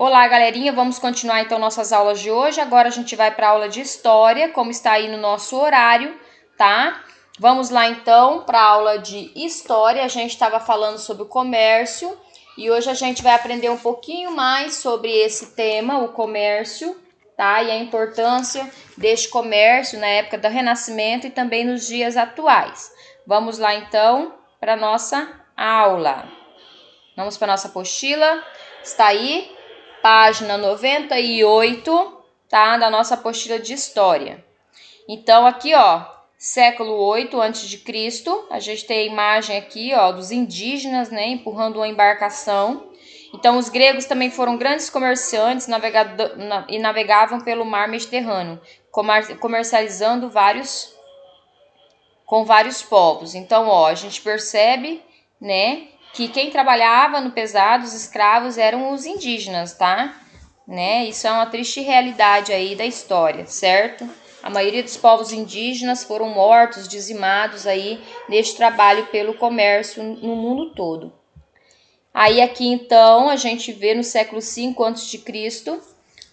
Olá, galerinha, vamos continuar então nossas aulas de hoje. Agora a gente vai para a aula de história, como está aí no nosso horário, tá? Vamos lá então para a aula de história. A gente estava falando sobre o comércio e hoje a gente vai aprender um pouquinho mais sobre esse tema, o comércio, tá? E a importância deste comércio na época do Renascimento e também nos dias atuais. Vamos lá então para a nossa aula. Vamos para a nossa apostila. Está aí, página 98, tá? Da nossa apostila de história. Então, aqui, ó, século 8 a.C., a gente tem a imagem aqui, ó, dos indígenas, né, empurrando uma embarcação. Então, os gregos também foram grandes comerciantes e navegavam pelo mar Mediterrâneo, comercializando com vários povos. Então, ó, a gente percebe, né, que quem trabalhava no pesado, os escravos, eram os indígenas, tá? Né? Isso é uma triste realidade aí da história, certo? A maioria dos povos indígenas foram mortos, dizimados aí neste trabalho pelo comércio no mundo todo. Aí aqui então a gente vê no século V a.C.,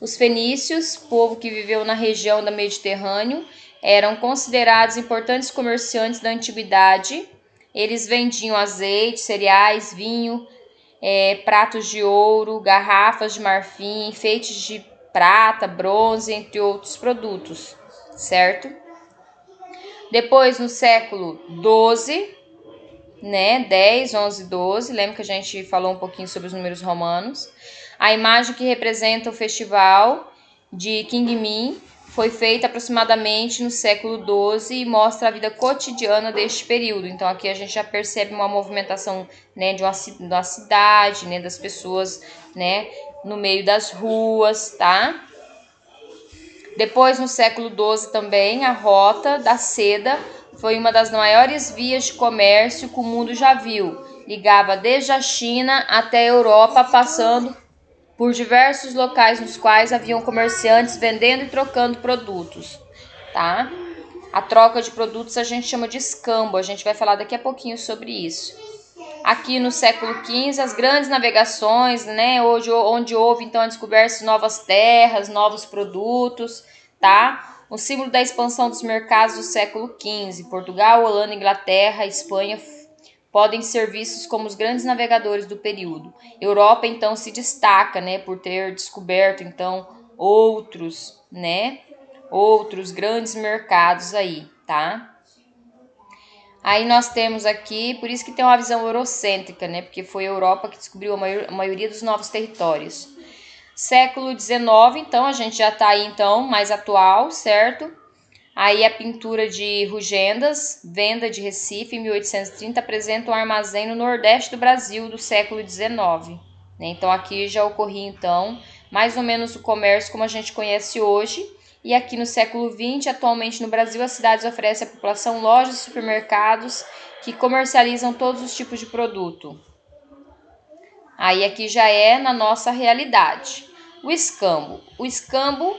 os fenícios, povo que viveu na região do Mediterrâneo, eram considerados importantes comerciantes da antiguidade. Eles vendiam azeite, cereais, vinho, pratos de ouro, garrafas de marfim, enfeites de prata, bronze, entre outros produtos, certo? Depois, no século XII, né, 10, 11, 12, lembra que a gente falou um pouquinho sobre os números romanos. A imagem que representa o festival de Qingming foi feita aproximadamente no século XII e mostra a vida cotidiana deste período. Então aqui a gente já percebe uma movimentação, né, de uma cidade, né, das pessoas, né, no meio das ruas, tá? Depois, no século XII também, a Rota da Seda foi uma das maiores vias de comércio que o mundo já viu. Ligava desde a China até a Europa, passando por diversos locais nos quais haviam comerciantes vendendo e trocando produtos, tá? A troca de produtos a gente chama de escambo, a gente vai falar daqui a pouquinho sobre isso. Aqui no século XV, as grandes navegações, né, onde houve então a descoberta de novas terras, novos produtos, tá? O símbolo da expansão dos mercados do século XV, Portugal, Holanda, Inglaterra, Espanha podem ser vistos como os grandes navegadores do período. Europa então se destaca, né, por ter descoberto então outros grandes mercados aí, tá? Aí nós temos aqui, por isso que tem uma visão eurocêntrica, né? Porque foi a Europa que descobriu a maioria dos novos territórios. Século XIX, então, a gente já está aí, então, mais atual, certo? Aí a pintura de Rugendas, venda de Recife, em 1830, apresenta um armazém no nordeste do Brasil do século XIX. Né? Então aqui já ocorria, então, mais ou menos o comércio como a gente conhece hoje. E aqui no século XX, atualmente no Brasil, as cidades oferecem à população lojas e supermercados que comercializam todos os tipos de produto. Aí aqui já é na nossa realidade. O escambo. O escambo,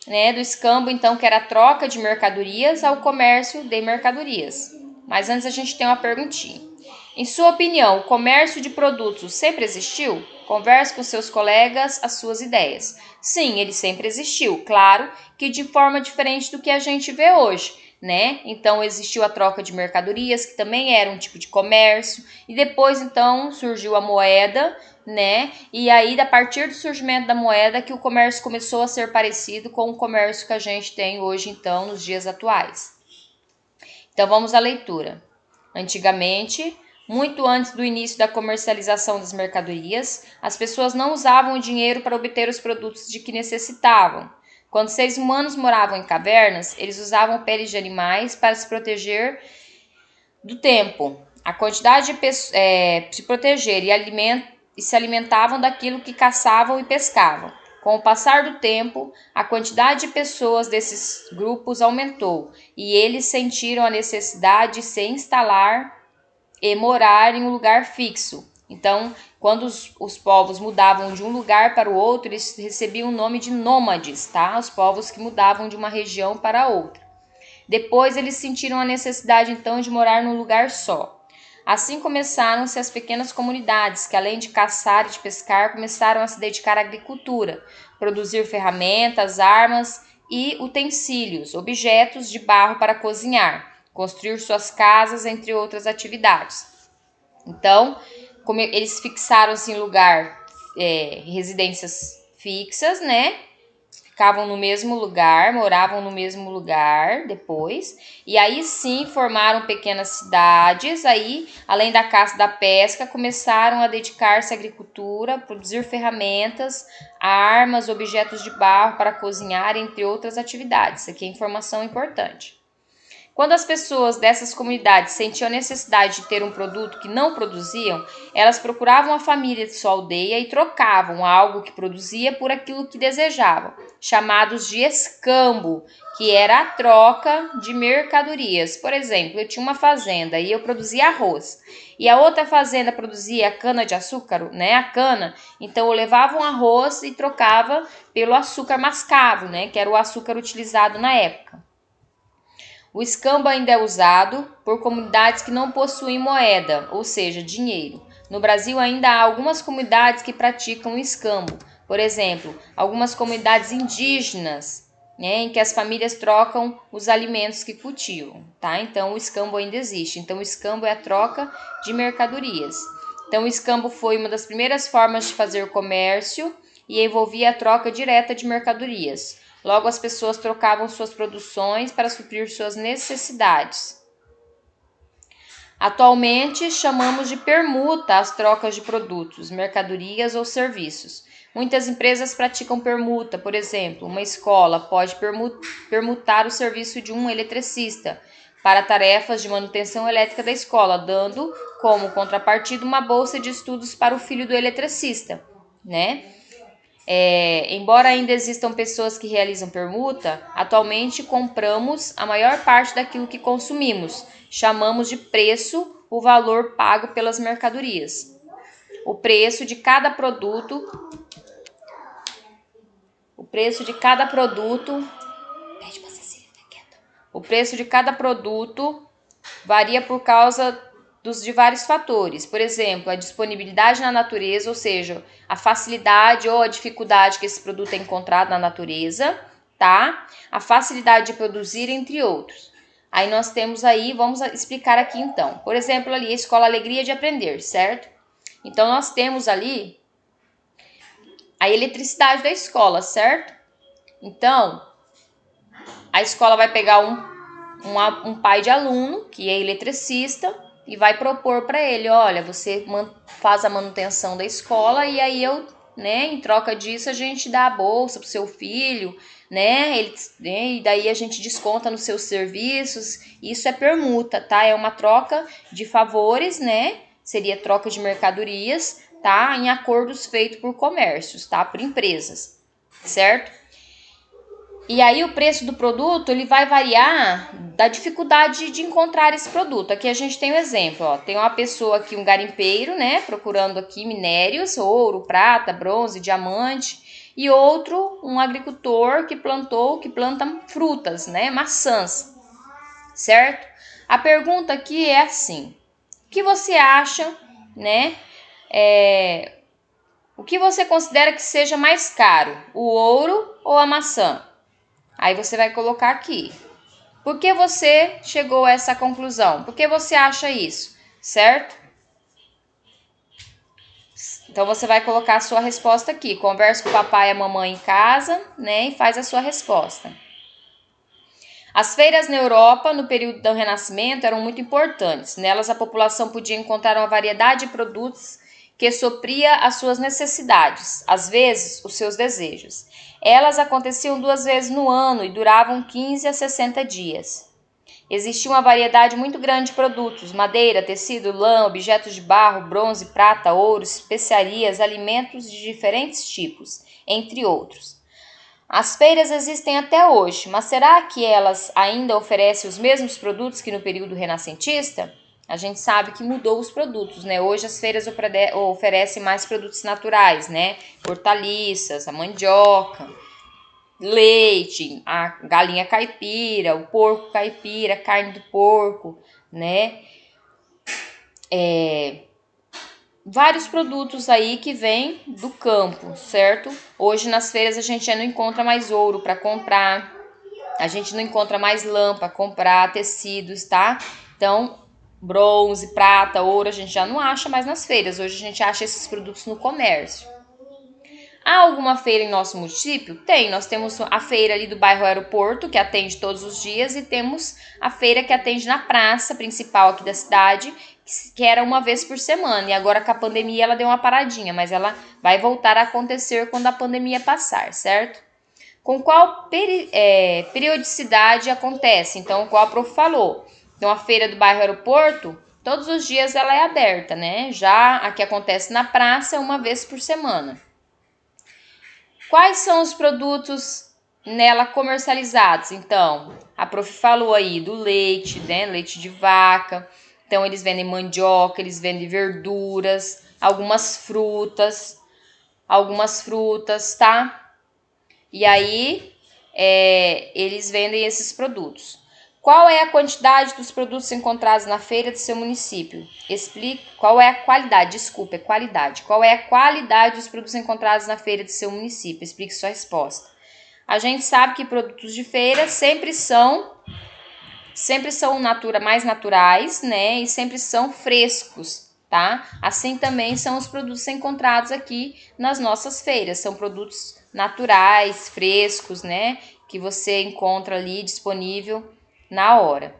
né, do escambo, então, que era a troca de mercadorias ao comércio de mercadorias. Mas antes a gente tem uma perguntinha. Em sua opinião, o comércio de produtos sempre existiu? Converse com seus colegas as suas ideias. Sim, ele sempre existiu, claro que de forma diferente do que a gente vê hoje, né? Então existiu a troca de mercadorias, que também era um tipo de comércio, e depois então surgiu a moeda, né? E aí, a partir do surgimento da moeda, que o comércio começou a ser parecido com o comércio que a gente tem hoje, então, nos dias atuais. Então, vamos à leitura. Antigamente, muito antes do início da comercialização das mercadorias, as pessoas não usavam o dinheiro para obter os produtos de que necessitavam. Quando seres humanos moravam em cavernas, eles usavam peles de animais para se proteger do tempo. A quantidade de se proteger e se alimentavam daquilo que caçavam e pescavam. Com o passar do tempo, a quantidade de pessoas desses grupos aumentou e eles sentiram a necessidade de se instalar e morar em um lugar fixo. Então, quando os povos mudavam de um lugar para o outro, eles recebiam o nome de nômades, tá? Os povos que mudavam de uma região para outra. Depois, eles sentiram a necessidade, então, de morar num lugar só. Assim começaram-se as pequenas comunidades, que além de caçar e de pescar, começaram a se dedicar à agricultura, produzir ferramentas, armas e utensílios, objetos de barro para cozinhar, construir suas casas, entre outras atividades. Então, como eles fixaram-se em lugar, residências fixas, né? Ficavam no mesmo lugar, moravam no mesmo lugar depois, e aí sim formaram pequenas cidades. Aí, além da caça e da pesca, começaram a dedicar-se à agricultura, produzir ferramentas, armas, objetos de barro para cozinhar, entre outras atividades. Isso aqui é informação importante. Quando as pessoas dessas comunidades sentiam a necessidade de ter um produto que não produziam, elas procuravam a família de sua aldeia e trocavam algo que produzia por aquilo que desejavam, chamados de escambo, que era a troca de mercadorias. Por exemplo, eu tinha uma fazenda e eu produzia arroz, e a outra fazenda produzia cana-de-açúcar, né, a cana, então eu levava um arroz e trocava pelo açúcar mascavo, né, que era o açúcar utilizado na época. O escambo ainda é usado por comunidades que não possuem moeda, ou seja, dinheiro. No Brasil ainda há algumas comunidades que praticam o escambo. Por exemplo, algumas comunidades indígenas, né, em que as famílias trocam os alimentos que cultivam, tá? Então o escambo ainda existe. Então o escambo é a troca de mercadorias. Então o escambo foi uma das primeiras formas de fazer comércio e envolvia a troca direta de mercadorias. Logo, as pessoas trocavam suas produções para suprir suas necessidades. Atualmente, chamamos de permuta as trocas de produtos, mercadorias ou serviços. Muitas empresas praticam permuta, por exemplo, uma escola pode permutar o serviço de um eletricista para tarefas de manutenção elétrica da escola, dando como contrapartida uma bolsa de estudos para o filho do eletricista, né? Embora ainda existam pessoas que realizam permuta, atualmente compramos a maior parte daquilo que consumimos. Chamamos de preço o valor pago pelas mercadorias. O preço de cada produto, o preço de cada produto, o preço de cada produto varia por causa de vários fatores. Por exemplo, a disponibilidade na natureza, ou seja, a facilidade ou a dificuldade que esse produto é encontrado na natureza, tá? A facilidade de produzir, entre outros. Aí nós temos aí, vamos explicar aqui então. Por exemplo, ali a Escola Alegria de Aprender, certo? Então nós temos ali a eletricidade da escola, certo? Então, a escola vai pegar um pai de aluno que é eletricista e vai propor para ele, olha, você faz a manutenção da escola e aí eu, né, em troca disso a gente dá a bolsa pro seu filho, né, e daí a gente desconta nos seus serviços. Isso é permuta, tá? É uma troca de favores, né? Seria troca de mercadorias, tá? Em acordos feitos por comércios, tá? Por empresas, certo? E aí o preço do produto ele vai variar da dificuldade de encontrar esse produto. Aqui a gente tem um exemplo, ó. Tem uma pessoa aqui, um garimpeiro, né, procurando aqui minérios, ouro, prata, bronze, diamante, e outro, um agricultor que planta frutas, né, maçãs, certo? A pergunta aqui é assim: o que você acha, né? O que você considera que seja mais caro, o ouro ou a maçã? Aí você vai colocar aqui. Por que você chegou a essa conclusão? Por que você acha isso? Certo? Então você vai colocar a sua resposta aqui. Conversa com o papai e a mamãe em casa, né? E faz a sua resposta. As feiras na Europa, no período do Renascimento, eram muito importantes. Nelas a população podia encontrar uma variedade de produtos que supria as suas necessidades, às vezes os seus desejos. Elas aconteciam 2 vezes no ano e duravam 15 a 60 dias. Existia uma variedade muito grande de produtos: madeira, tecido, lã, objetos de barro, bronze, prata, ouro, especiarias, alimentos de diferentes tipos, entre outros. As feiras existem até hoje, mas será que elas ainda oferecem os mesmos produtos que no período renascentista? A gente sabe que mudou os produtos, né? Hoje as feiras oferecem mais produtos naturais, né? Hortaliças, a mandioca, leite, a galinha caipira, o porco caipira, carne do porco, né? vários produtos aí que vêm do campo, certo? Hoje nas feiras a gente já não encontra mais ouro para comprar, a gente não encontra mais lã para comprar, tecidos, tá? Então, bronze, prata, ouro a gente já não acha mais nas feiras. Hoje a gente acha esses produtos no comércio. Há alguma feira em nosso município? Tem, nós temos a feira ali do bairro Aeroporto, que atende todos os dias, e temos a feira que atende na praça principal aqui da cidade, que era uma vez por semana. E agora com a pandemia ela deu uma paradinha, mas ela vai voltar a acontecer quando a pandemia passar, certo? Com qual periodicidade acontece? Então, qual a prof falou. Então, a feira do bairro Aeroporto, todos os dias ela é aberta, né? Já a que acontece na praça é uma vez por semana. Quais são os produtos nela comercializados? Então, a prof falou aí do leite, né? Leite de vaca. Então, eles vendem mandioca, eles vendem verduras, algumas frutas, tá? E aí, eles vendem esses produtos. Qual é a quantidade dos produtos encontrados na feira do seu município? Explique qual é a qualidade, desculpa, é qualidade. Qual é a qualidade dos produtos encontrados na feira do seu município? Explique sua resposta. A gente sabe que produtos de feira sempre são mais naturais, né? E sempre são frescos, tá? Assim também são os produtos encontrados aqui nas nossas feiras. São produtos naturais, frescos, né? Que você encontra ali disponível na hora.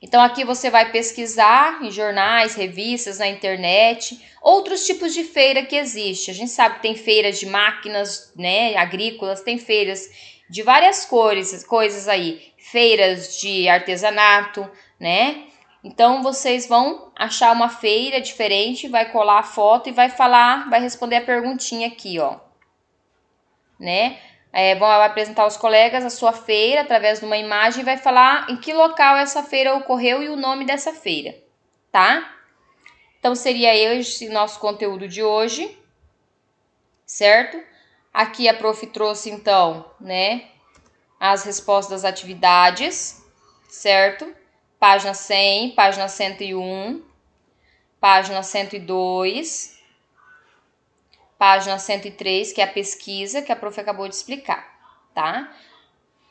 Então aqui você vai pesquisar em jornais, revistas, na internet, outros tipos de feira que existe. A gente sabe que tem feiras de máquinas, né, agrícolas, tem feiras de várias coisas aí, feiras de artesanato, né? Então vocês vão achar uma feira diferente, vai colar a foto e vai responder a perguntinha aqui, ó, né? Vai apresentar aos colegas a sua feira através de uma imagem e vai falar em que local essa feira ocorreu e o nome dessa feira, tá? Então, seria esse nosso conteúdo de hoje, certo? Aqui a prof trouxe, então, né, as respostas das atividades, certo? Página 100, página 101, página 102, página 103, que é a pesquisa que a prof acabou de explicar, tá?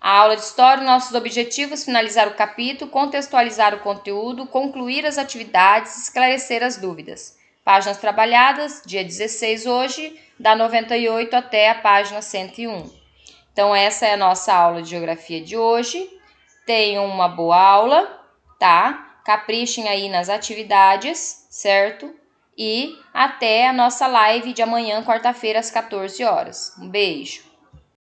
A aula de história, nossos objetivos: finalizar o capítulo, contextualizar o conteúdo, concluir as atividades, esclarecer as dúvidas. Páginas trabalhadas, dia 16 hoje, da 98 até a página 101. Então, essa é a nossa aula de geografia de hoje. Tenham uma boa aula, tá? Caprichem aí nas atividades, certo? E até a nossa live de amanhã, quarta-feira, às 14 horas. Um beijo!